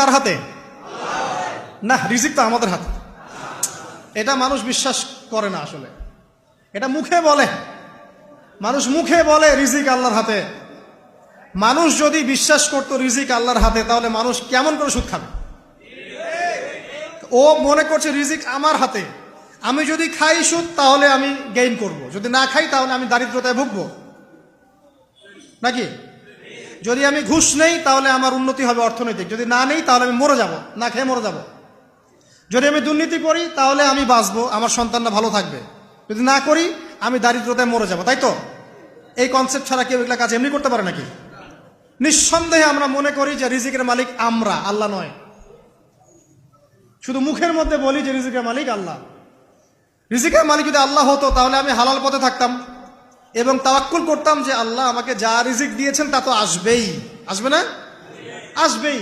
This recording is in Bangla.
কার হাতে? না, রিজিক তো আমাদের হাতে। এটা মানুষ বিশ্বাস করে না আসলে। এটা মুখে বলে, মানুষ মুখে বলে রিজিক আল্লাহর হাতে। মানুষ যদি বিশ্বাস করতো রিজিক আল্লাহর হাতে, তাহলে মানুষ কেমন করে সুদ খাবে? ও মনে করছে রিজিক আমার হাতে, আমি যদি খাই সুদ তাহলে আমি গেইন করব, যদি না খাই তাহলে আমি দারিদ্রতায় ভুগবো নাকি? যদি আমি ঘুষ নেই তাহলে আমার উন্নতি হবে অর্থনৈতিক, যদি না নেই তাহলে আমি মরে যাব, না খেয়ে মরে যাব। যদি আমি দুর্নীতি করি তাহলে আমি বাঁচবো, আমার সন্তানরা ভালো থাকবে, যদি না করি আমি দারিদ্রতায় মরে যাব, তাই তো? এই কনসেপ্ট ছাড়া কেউ এগুলা কাজ এমনি করতে পারে নাকি? নিঃসন্দেহে আমরা মনে করি যে রিজিকের মালিক আমরা, আল্লাহ নয়। শুধু মুখের মধ্যে বলি যে রিজিকের মালিক আল্লাহ। রিজিকের মালিক যদি আল্লাহ হতো তাহলে আমি হালাল পথে থাকতাম এবং তাওয়াক্কুল করতাম যে আল্লাহ আমাকে যা রিজিক দিয়েছেন তা তো আসবেই, আসবে না? আসবেই।